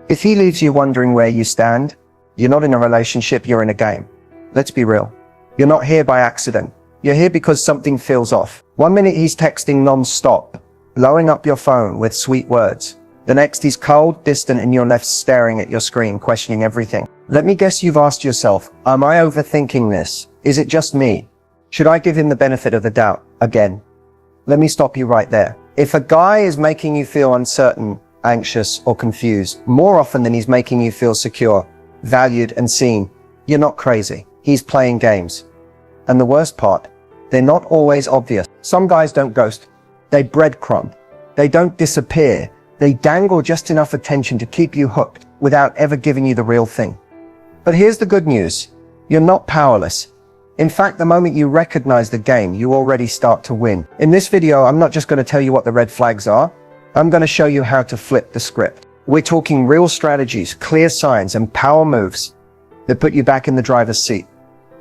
If he leaves you wondering where you stand, you're not in a relationship, you're in a game. Let's be real. You're not here by accident. You're here because something feels off. 1 minute he's texting non-stop, blowing up your phone with sweet words. The next he's cold, distant, and you're left staring at your screen, questioning everything. Let me guess you've asked yourself, am I overthinking this? Is it just me? Should I give him the benefit of the doubt again? Let me stop you right there. If a guy is making you feel uncertain, anxious, or confused, more often than he's making you feel secure, valued, and seen, you're not crazy. He's playing games. And the worst part, they're not always obvious. Some guys don't ghost. They breadcrumb. They don't disappear. They dangle just enough attention to keep you hooked without ever giving you the real thing. But here's the good news. You're not powerless. In fact, the moment you recognize the game, you already start to win. In this video, I'm not just going to tell you what the red flags are. I'm going to show you how to flip the script. We're talking real strategies, clear signs, and power moves that put you back in the driver's seat.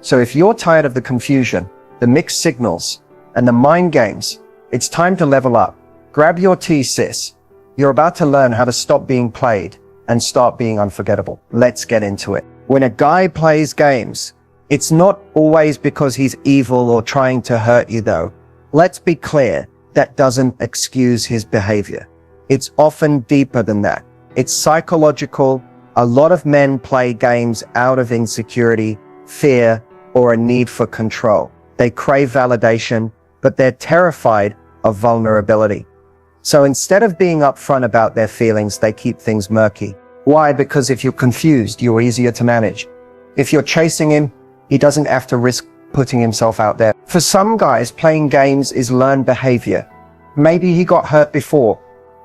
So if you're tired of the confusion, the mixed signals, and the mind games, it's time to level up. Grab your tea, sis. You're about to learn how to stop being played and start being unforgettable. Let's get into it. When a guy plays games, it's not always because he's evil or trying to hurt you though. Let's be clear, that doesn't excuse his behavior. It's often deeper than that. It's psychological. A lot of men play games out of insecurity, fear, or a need for control. They crave validation, but they're terrified of vulnerability. So instead of being upfront about their feelings, they keep things murky. Why? Because if you're confused, you're easier to manage. If you're chasing him, he doesn't have to risk putting himself out there. For some guys, playing games is learned behavior. Maybe he got hurt before,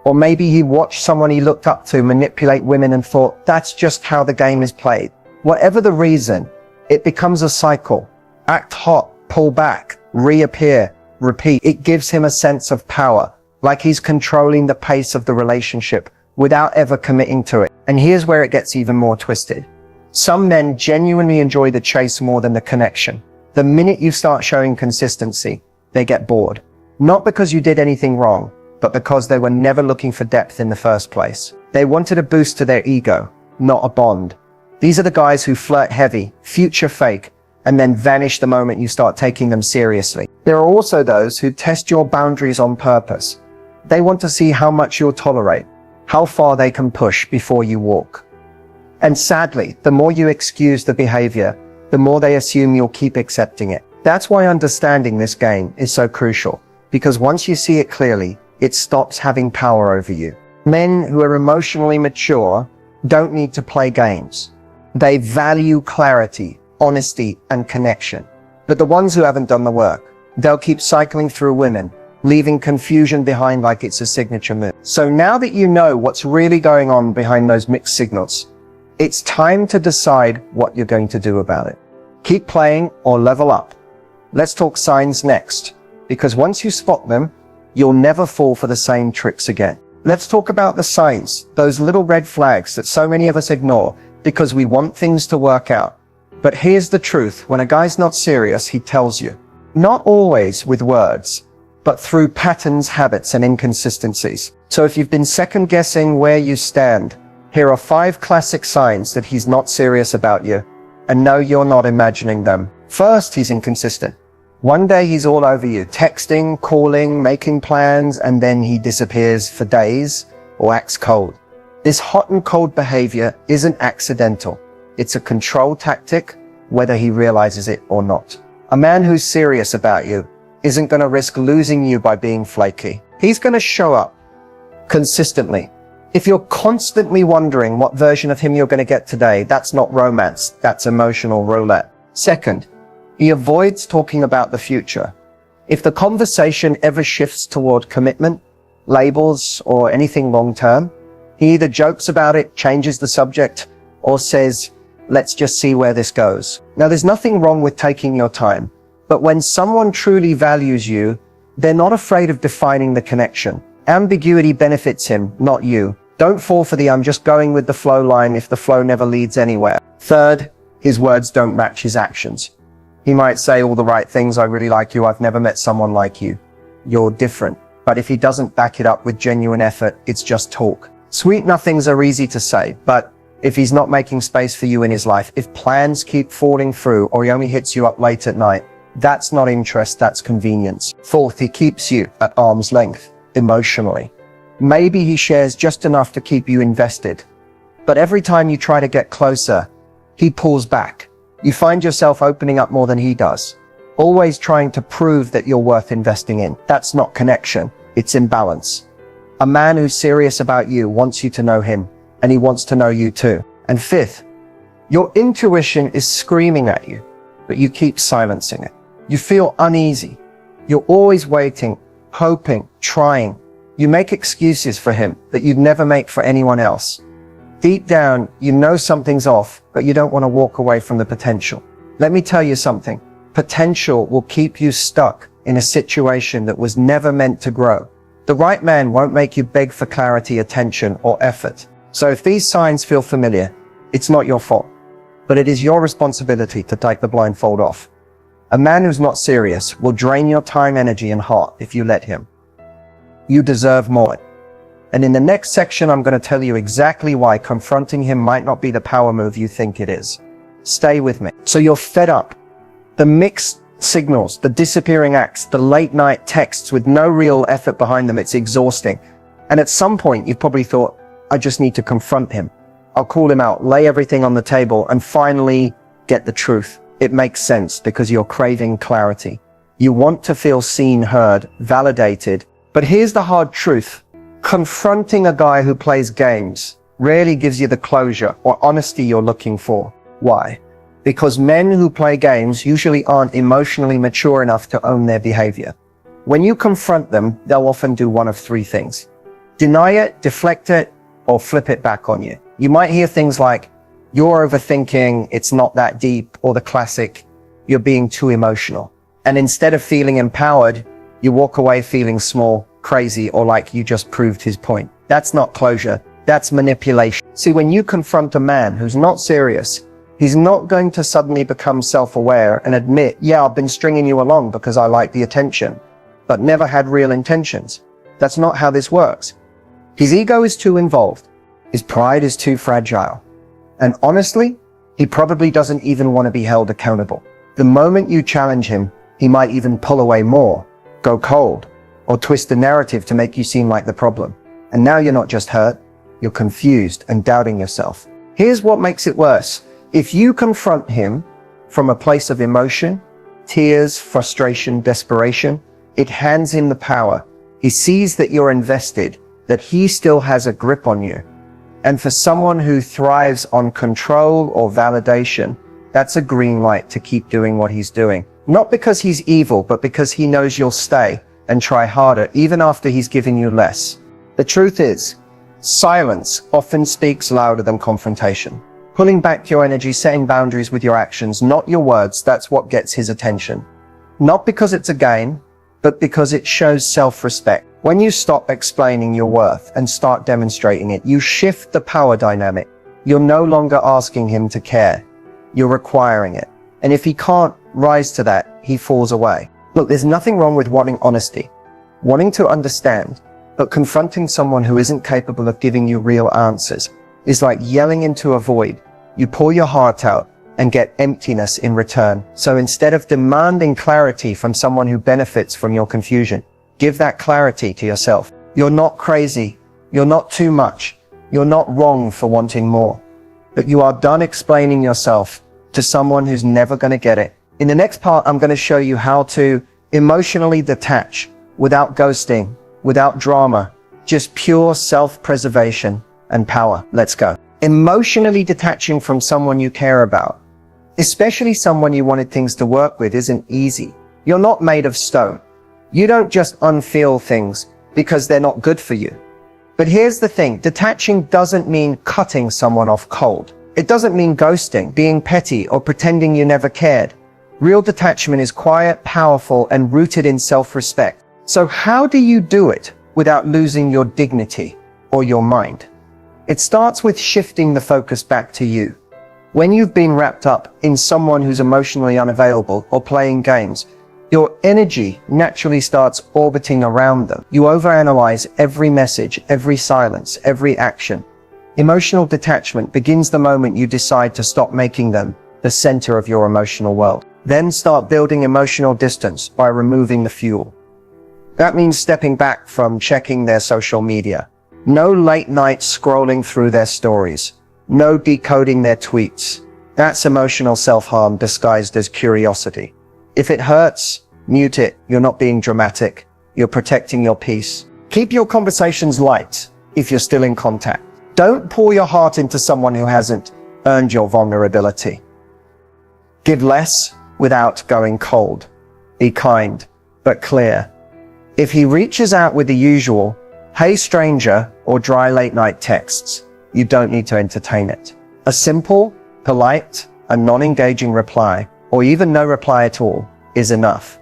or maybe he watched someone he looked up to manipulate women and thought, that's just how the game is played. Whatever the reason, it becomes a cycle. Act hot, pull back, reappear, repeat. It gives him a sense of power, like he's controlling the pace of the relationship without ever committing to it. And here's where it gets even more twisted. Some men genuinely enjoy the chase more than the connection. The minute you start showing consistency, they get bored. Not because you did anything wrong, but because they were never looking for depth in the first place. They wanted a boost to their ego, not a bond. These are the guys who flirt heavy, future fake, and then vanish the moment you start taking them seriously. There are also those who test your boundaries on purpose. They want to see how much you'll tolerate, how far they can push before you walk. And sadly, the more you excuse the behavior, the more they assume you'll keep accepting it. That's why understanding this game is so crucial, because once you see it clearly, it stops having power over you. Men who are emotionally mature don't need to play games. They value clarity, honesty, and connection. But the ones who haven't done the work, they'll keep cycling through women, leaving confusion behind like it's a signature move. So now that you know what's really going on behind those mixed signals, it's time to decide what you're going to do about it. Keep playing or level up. Let's talk signs next, because once you spot them, you'll never fall for the same tricks again. Let's talk about the signs, those little red flags that so many of us ignore because we want things to work out. But here's the truth. When a guy's not serious, he tells you. Not always with words, but through patterns, habits, and inconsistencies. So if you've been second guessing where you stand, here are 5 classic signs that he's not serious about you. And no, you're not imagining them. First, he's inconsistent. One day he's all over you, texting, calling, making plans, and then he disappears for days or acts cold. This hot and cold behavior isn't accidental. It's a control tactic, whether he realizes it or not. A man who's serious about you isn't going to risk losing you by being flaky. He's going to show up consistently. If you're constantly wondering what version of him you're going to get today, that's not romance, that's emotional roulette. Second, he avoids talking about the future. If the conversation ever shifts toward commitment, labels, or anything long-term, he either jokes about it, changes the subject, or says, let's just see where this goes. Now, there's nothing wrong with taking your time, but when someone truly values you, they're not afraid of defining the connection. Ambiguity benefits him, not you. Don't fall for the I'm just going with the flow line if the flow never leads anywhere. Third, his words don't match his actions. He might say all the right things, I really like you, I've never met someone like you. You're different. But if he doesn't back it up with genuine effort, it's just talk. Sweet nothings are easy to say, but if he's not making space for you in his life, if plans keep falling through or he only hits you up late at night, that's not interest, that's convenience. Fourth, he keeps you at arm's length emotionally. Maybe he shares just enough to keep you invested, but every time you try to get closer, he pulls back. You find yourself opening up more than he does, always trying to prove that you're worth investing in. That's not connection, it's imbalance. A man who's serious about you wants you to know him, and he wants to know you too. And fifth, your intuition is screaming at you, but you keep silencing it. You feel uneasy. You're always waiting, hoping, trying. You make excuses for him that you'd never make for anyone else. Deep down, you know something's off, but you don't want to walk away from the potential. Let me tell you something. Potential will keep you stuck in a situation that was never meant to grow. The right man won't make you beg for clarity, attention, or effort. So if these signs feel familiar, it's not your fault, but it is your responsibility to take the blindfold off. A man who's not serious will drain your time, energy, and heart if you let him. You deserve more. And in the next section, I'm going to tell you exactly why confronting him might not be the power move you think it is. Stay with me. So you're fed up. The mixed signals, the disappearing acts, the late night texts with no real effort behind them, it's exhausting. And at some point, you've probably thought, I just need to confront him. I'll call him out, lay everything on the table, and finally get the truth. It makes sense because you're craving clarity. You want to feel seen, heard, validated. But here's the hard truth. Confronting a guy who plays games rarely gives you the closure or honesty you're looking for. Why? Because men who play games usually aren't emotionally mature enough to own their behavior. When you confront them, they'll often do one of three things. Deny it, deflect it, or flip it back on you. You might hear things like, you're overthinking, it's not that deep, or the classic, you're being too emotional. And instead of feeling empowered, you walk away feeling small, crazy, or like you just proved his point. That's not closure, that's manipulation. See, when you confront a man who's not serious, he's not going to suddenly become self-aware and admit, yeah, I've been stringing you along because I like the attention, but never had real intentions. That's not how this works. His ego is too involved. His pride is too fragile. And honestly, he probably doesn't even want to be held accountable. The moment you challenge him, he might even pull away more, go cold, or twist the narrative to make you seem like the problem. And now you're not just hurt, you're confused and doubting yourself. Here's what makes it worse. If you confront him from a place of emotion, tears, frustration, desperation, it hands him the power. He sees that you're invested, that he still has a grip on you. And for someone who thrives on control or validation, that's a green light to keep doing what he's doing. Not because he's evil, but because he knows you'll stay and try harder, even after he's giving you less. The truth is, silence often speaks louder than confrontation. Pulling back your energy, setting boundaries with your actions, not your words, that's what gets his attention. Not because it's a game, but because it shows self-respect. When you stop explaining your worth and start demonstrating it, you shift the power dynamic. You're no longer asking him to care. You're requiring it. And if he can't rise to that, he falls away. Look, there's nothing wrong with wanting honesty, wanting to understand, but confronting someone who isn't capable of giving you real answers is like yelling into a void. You pour your heart out and get emptiness in return. So instead of demanding clarity from someone who benefits from your confusion, give that clarity to yourself. You're not crazy. You're not too much. You're not wrong for wanting more. But you are done explaining yourself to someone who's never going to get it. In the next part, I'm going to show you how to emotionally detach without ghosting, without drama, just pure self-preservation and power. Let's go. Emotionally detaching from someone you care about, especially someone you wanted things to work with, isn't easy. You're not made of stone. You don't just unfeel things because they're not good for you. But here's the thing, detaching doesn't mean cutting someone off cold. It doesn't mean ghosting, being petty, or pretending you never cared. Real detachment is quiet, powerful, and rooted in self-respect. So how do you do it without losing your dignity or your mind? It starts with shifting the focus back to you. When you've been wrapped up in someone who's emotionally unavailable or playing games, your energy naturally starts orbiting around them. You overanalyze every message, every silence, every action. Emotional detachment begins the moment you decide to stop making them the center of your emotional world. Then start building emotional distance by removing the fuel. That means stepping back from checking their social media. No late night scrolling through their stories. No decoding their tweets. That's emotional self-harm disguised as curiosity. If it hurts, mute it. You're not being dramatic. You're protecting your peace. Keep your conversations light if you're still in contact. Don't pour your heart into someone who hasn't earned your vulnerability. Give less without going cold. Be kind, but clear. If he reaches out with the usual, "Hey stranger," or dry late night texts, you don't need to entertain it. A simple, polite, and non-engaging reply, or even no reply at all, is enough.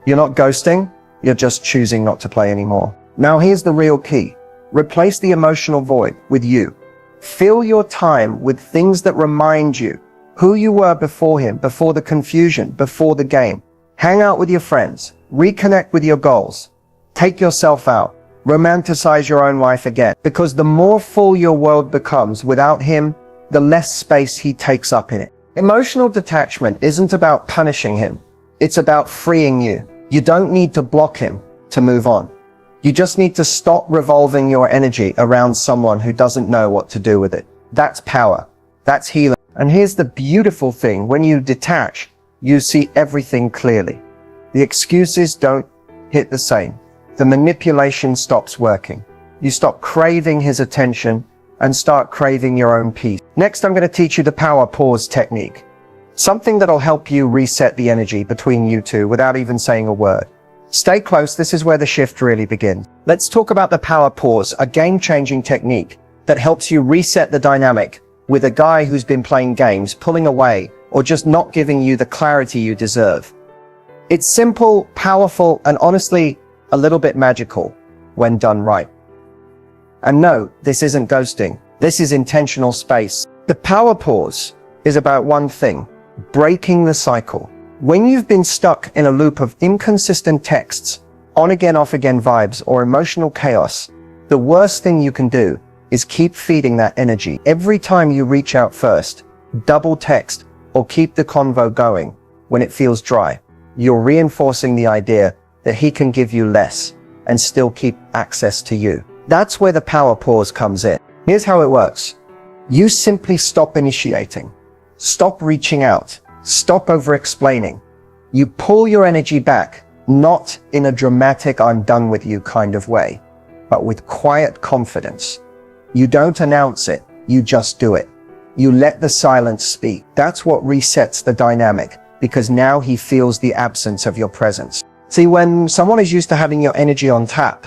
You're not ghosting, you're just choosing not to play anymore. Now here's the real key. Replace the emotional void with you. Fill your time with things that remind you who you were before him, before the confusion, before the game. Hang out with your friends, reconnect with your goals, take yourself out, romanticize your own life again. Because the more full your world becomes without him, the less space he takes up in it. Emotional detachment isn't about punishing him. It's about freeing you. You don't need to block him to move on. You just need to stop revolving your energy around someone who doesn't know what to do with it. That's power. That's healing. And here's the beautiful thing. When you detach, you see everything clearly. The excuses don't hit the same. The manipulation stops working. You stop craving his attention and start craving your own peace. Next, I'm going to teach you the power pause technique. Something that'll help you reset the energy between you two without even saying a word. Stay close, this is where the shift really begins. Let's talk about the power pause, a game-changing technique that helps you reset the dynamic with a guy who's been playing games, pulling away, or just not giving you the clarity you deserve. It's simple, powerful, and honestly, a little bit magical when done right. And no, this isn't ghosting. This is intentional space. The power pause is about one thing: breaking the cycle. When you've been stuck in a loop of inconsistent texts, on again, off again vibes, or emotional chaos, the worst thing you can do is keep feeding that energy. Every time you reach out first, double text, or keep the convo going when it feels dry, you're reinforcing the idea that he can give you less and still keep access to you. That's where the power pause comes in. Here's how it works. You simply stop initiating. Stop reaching out. Stop over-explaining. You pull your energy back, not in a dramatic "I'm done with you" kind of way, but with quiet confidence. You don't announce it, you just do it. You let the silence speak. That's what resets the dynamic, because now he feels the absence of your presence. See, when someone is used to having your energy on tap,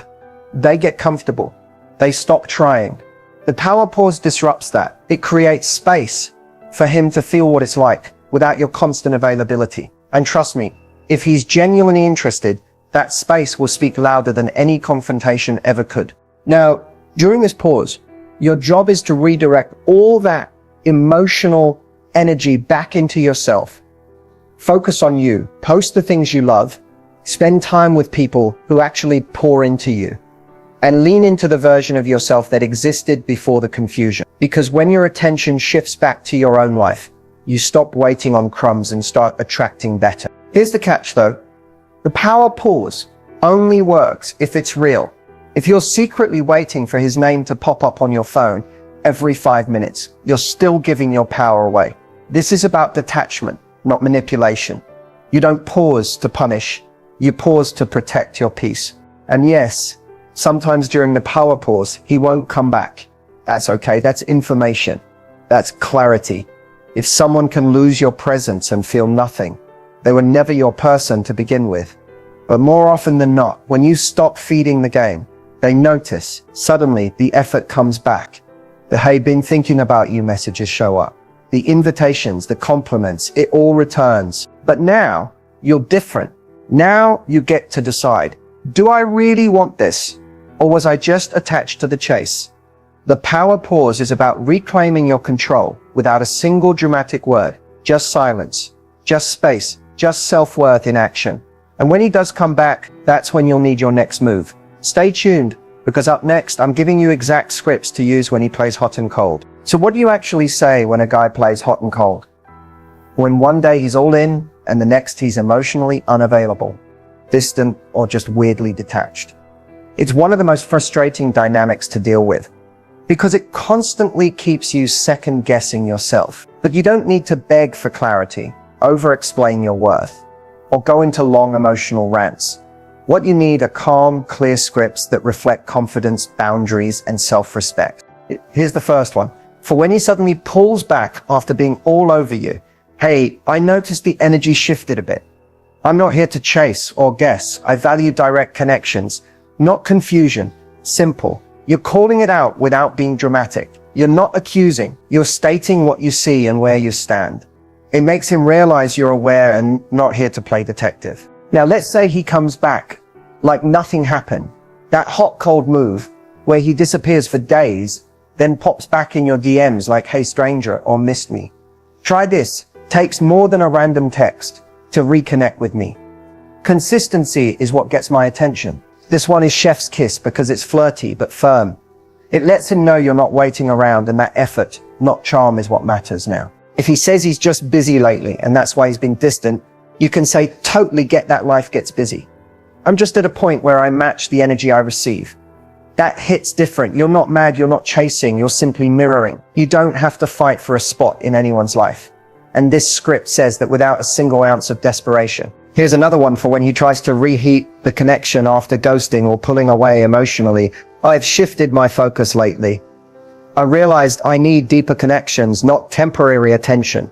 they get comfortable. They stop trying. The power pause disrupts that. It creates space for him to feel what it's like without your constant availability. And trust me, if he's genuinely interested, that space will speak louder than any confrontation ever could. Now, during this pause, your job is to redirect all that emotional energy back into yourself. Focus on you. Post the things you love. Spend time with people who actually pour into you. And lean into the version of yourself that existed before the confusion. Because when your attention shifts back to your own life, you stop waiting on crumbs and start attracting better. Here's the catch though. The power pause only works if it's real. If you're secretly waiting for his name to pop up on your phone every 5 minutes, you're still giving your power away. This is about detachment, not manipulation. You don't pause to punish. You pause to protect your peace. And yes, sometimes during the power pause, he won't come back. That's okay. That's information. That's clarity. If someone can lose your presence and feel nothing, they were never your person to begin with. But more often than not, when you stop feeding the game, they notice. Suddenly, the effort comes back. The "hey, been thinking about you" messages show up. The invitations, the compliments, it all returns. But now, you're different. Now you get to decide, do I really want this? Or was I just attached to the chase? The power pause is about reclaiming your control without a single dramatic word. Just silence, just space, just self-worth in action. And when he does come back, that's when you'll need your next move. Stay tuned, because up next, I'm giving you exact scripts to use when he plays hot and cold. So what do you actually say when a guy plays hot and cold? When one day he's all in, and the next he's emotionally unavailable, distant, or just weirdly detached. It's one of the most frustrating dynamics to deal with, because it constantly keeps you second-guessing yourself. But you don't need to beg for clarity, over-explain your worth, or go into long emotional rants. What you need are calm, clear scripts that reflect confidence, boundaries, and self-respect. Here's the first one. For when he suddenly pulls back after being all over you, hey, I noticed the energy shifted a bit. I'm not here to chase or guess. I value direct connections, not confusion. Simple. You're calling it out without being dramatic. You're not accusing. You're stating what you see and where you stand. It makes him realize you're aware and not here to play detective. Now, let's say he comes back like nothing happened. That hot, cold move where he disappears for days, then pops back in your DMs like, hey, stranger, or missed me. Try this. Takes more than a random text to reconnect with me. Consistency is what gets my attention. This one is chef's kiss because it's flirty but firm. It lets him know you're not waiting around, and that effort, not charm, is what matters now. If he says he's just busy lately and that's why he's been distant, you can say, totally get that, life gets busy. I'm just at a point where I match the energy I receive. That hits different. You're not mad, you're not chasing, you're simply mirroring. You don't have to fight for a spot in anyone's life. And this script says that without a single ounce of desperation. Here's another one for when he tries to reheat the connection after ghosting or pulling away emotionally. I've shifted my focus lately. I realized I need deeper connections, not temporary attention.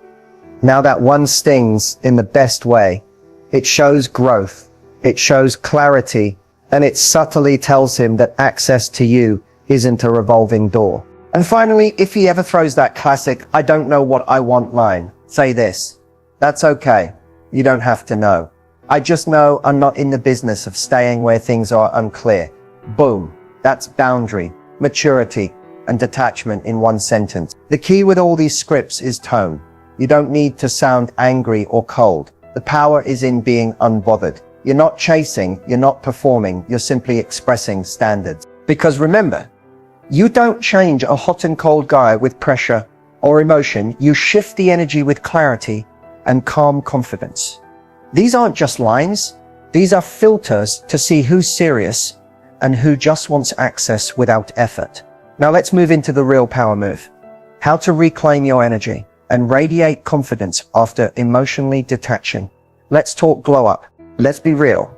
Now that one stings in the best way. It shows growth, it shows clarity, and it subtly tells him that access to you isn't a revolving door. And finally, if he ever throws that classic, I don't know what I want line, say this. That's okay. You don't have to know. I just know I'm not in the business of staying where things are unclear. Boom. That's boundary, maturity, and detachment in one sentence. The key with all these scripts is tone. You don't need to sound angry or cold. The power is in being unbothered. You're not chasing, you're not performing, you're simply expressing standards. Because remember, you don't change a hot and cold guy with pressure or emotion. You shift the energy with clarity and calm confidence. These aren't just lines. These are filters to see who's serious and who just wants access without effort. Now let's move into the real power move. How to reclaim your energy and radiate confidence after emotionally detaching. Let's talk glow up. Let's be real.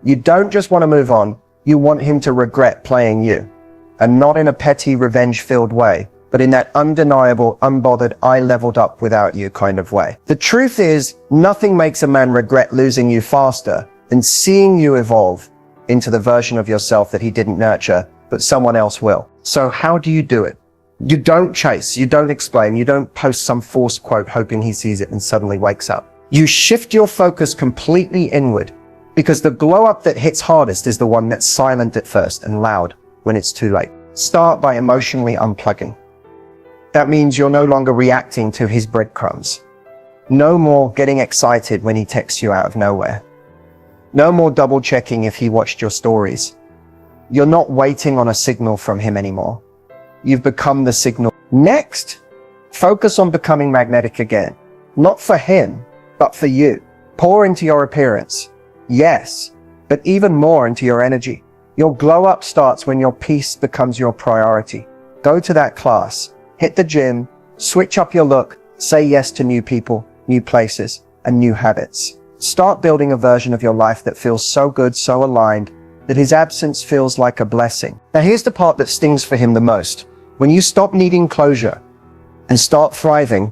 You don't just want to move on. You want him to regret playing you. And not in a petty, revenge-filled way, but in that undeniable, unbothered, I leveled up without you kind of way. The truth is, nothing makes a man regret losing you faster than seeing you evolve into the version of yourself that he didn't nurture, but someone else will. So how do you do it? You don't chase, you don't explain, you don't post some forced quote hoping he sees it and suddenly wakes up. You shift your focus completely inward, because the glow up that hits hardest is the one that's silent at first and loud when it's too late. Start by emotionally unplugging. That means you're no longer reacting to his breadcrumbs. No more getting excited when he texts you out of nowhere. No more double checking if he watched your stories. You're not waiting on a signal from him anymore. You've become the signal. Next, focus on becoming magnetic again. Not for him, but for you. Pour into your appearance. Yes, but even more into your energy. Your glow up starts when your peace becomes your priority. Go to that class, hit the gym, switch up your look, say yes to new people, new places, and new habits. Start building a version of your life that feels so good, so aligned, that his absence feels like a blessing. Now here's the part that stings for him the most. When you stop needing closure and start thriving,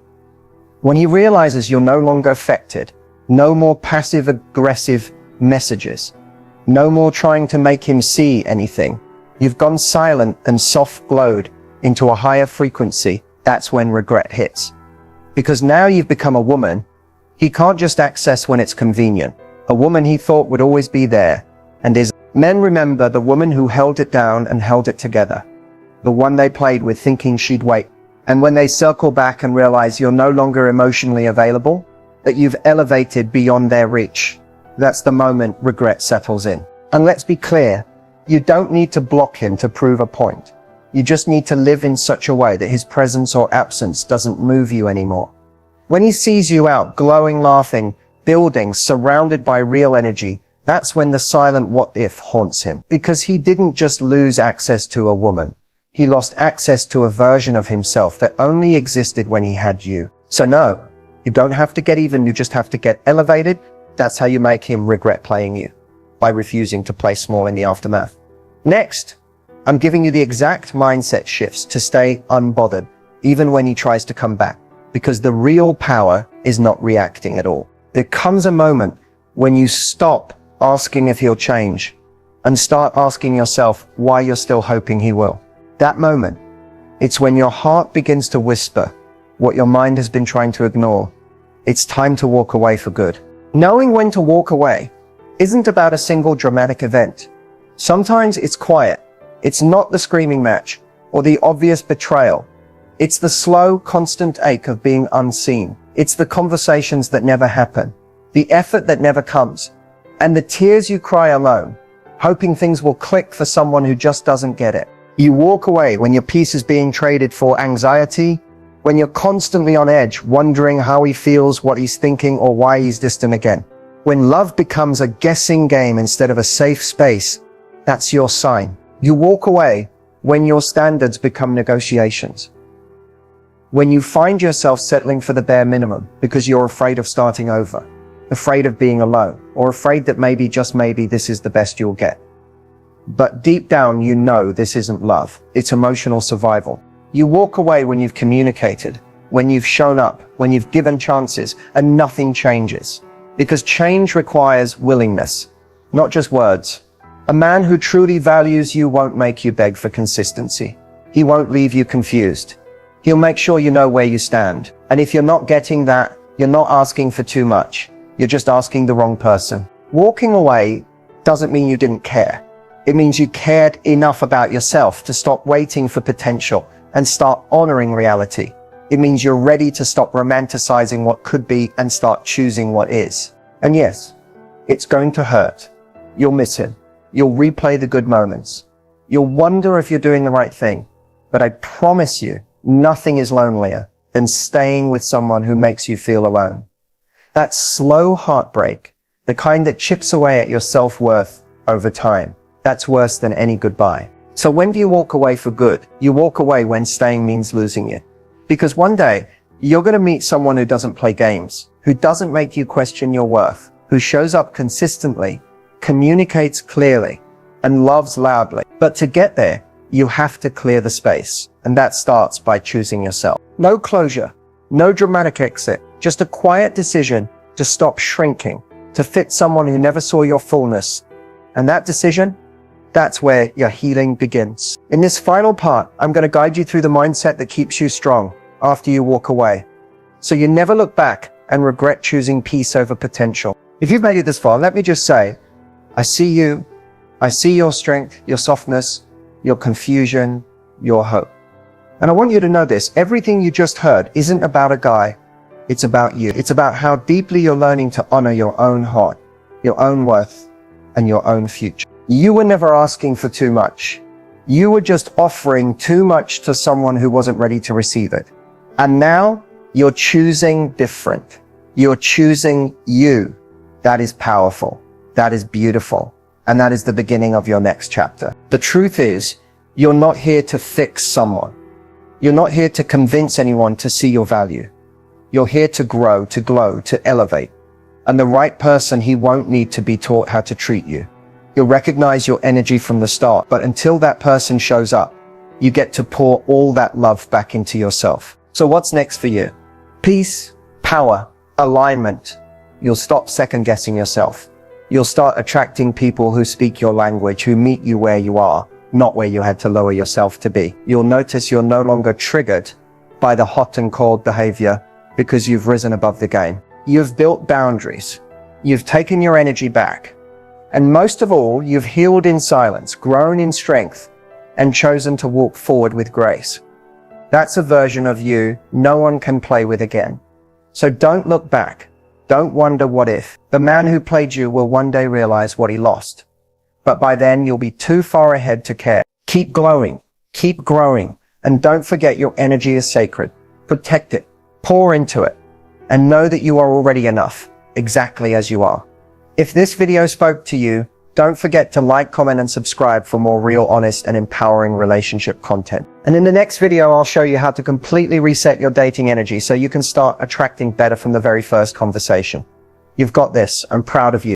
when he realizes you're no longer affected, no more passive-aggressive messages, no more trying to make him see anything, you've gone silent and soft-glowed into a higher frequency, that's when regret hits. Because now you've become a woman he can't just access when it's convenient. A woman he thought would always be there, and is. Men remember the woman who held it down and held it together. The one they played with thinking she'd wait. And when they circle back and realize you're no longer emotionally available, that you've elevated beyond their reach, That's the moment regret settles in. And let's be clear, you don't need to block him to prove a point. You just need to live in such a way that his presence or absence doesn't move you anymore. When he sees you out, glowing, laughing, building, surrounded by real energy, that's when the silent what if haunts him. Because he didn't just lose access to a woman. He lost access to a version of himself that only existed when he had you. So no, you don't have to get even, you just have to get elevated. That's how you make him regret playing you, by refusing to play small in the aftermath. Next, I'm giving you the exact mindset shifts to stay unbothered, even when he tries to come back. Because the real power is not reacting at all. There comes a moment when you stop asking if he'll change and start asking yourself why you're still hoping he will. That moment, it's when your heart begins to whisper what your mind has been trying to ignore. It's time to walk away for good. Knowing when to walk away isn't about a single dramatic event. Sometimes it's quiet. It's not the screaming match or the obvious betrayal. It's the slow, constant ache of being unseen. It's the conversations that never happen, the effort that never comes, and the tears you cry alone, hoping things will click for someone who just doesn't get it. You walk away when your peace is being traded for anxiety, when you're constantly on edge, wondering how he feels, what he's thinking, or why he's distant again. When love becomes a guessing game instead of a safe space, that's your sign. You walk away when your standards become negotiations. When you find yourself settling for the bare minimum because you're afraid of starting over, afraid of being alone, or afraid that maybe, just maybe, this is the best you'll get. But deep down, you know this isn't love. It's emotional survival. You walk away when you've communicated, when you've shown up, when you've given chances, and nothing changes. Because change requires willingness, not just words. A man who truly values you won't make you beg for consistency. He won't leave you confused. He'll make sure you know where you stand. And if you're not getting that, you're not asking for too much. You're just asking the wrong person. Walking away doesn't mean you didn't care. It means you cared enough about yourself to stop waiting for potential and start honoring reality. It means you're ready to stop romanticizing what could be and start choosing what is. And yes, it's going to hurt. You'll miss him. You'll replay the good moments. You'll wonder if you're doing the right thing. But I promise you, nothing is lonelier than staying with someone who makes you feel alone. That slow heartbreak, the kind that chips away at your self-worth over time, that's worse than any goodbye. So when do you walk away for good? You walk away when staying means losing you. Because one day, you're going to meet someone who doesn't play games, who doesn't make you question your worth, who shows up consistently, communicates clearly, and loves loudly. But to get there, you have to clear the space. And that starts by choosing yourself. No closure, no dramatic exit, just a quiet decision to stop shrinking, to fit someone who never saw your fullness. And that decision, that's where your healing begins. In this final part, I'm going to guide you through the mindset that keeps you strong after you walk away, so you never look back and regret choosing peace over potential. If you've made it this far, let me just say, I see you. I see your strength, your softness, your confusion, your hope. And I want you to know this. Everything you just heard isn't about a guy. It's about you. It's about how deeply you're learning to honor your own heart, your own worth, and your own future. You were never asking for too much. You were just offering too much to someone who wasn't ready to receive it. And now you're choosing different. You're choosing you. That is powerful. That is beautiful. And that is the beginning of your next chapter. The truth is, you're not here to fix someone. You're not here to convince anyone to see your value. You're here to grow, to glow, to elevate. And the right person, he won't need to be taught how to treat you. You'll recognize your energy from the start, but until that person shows up, you get to pour all that love back into yourself. So what's next for you? Peace, power, alignment. You'll stop second-guessing yourself. You'll start attracting people who speak your language, who meet you where you are, not where you had to lower yourself to be. You'll notice you're no longer triggered by the hot and cold behavior because you've risen above the game. You've built boundaries. You've taken your energy back. And most of all, you've healed in silence, grown in strength, and chosen to walk forward with grace. That's a version of you no one can play with again. So don't look back. Don't wonder what if. The man who played you will one day realize what he lost. But by then, you'll be too far ahead to care. Keep glowing, keep growing, and don't forget your energy is sacred. Protect it, pour into it, and know that you are already enough, exactly as you are. If this video spoke to you, don't forget to like, comment, and subscribe for more real, honest, and empowering relationship content. And in the next video, I'll show you how to completely reset your dating energy so you can start attracting better from the very first conversation. You've got this. I'm proud of you.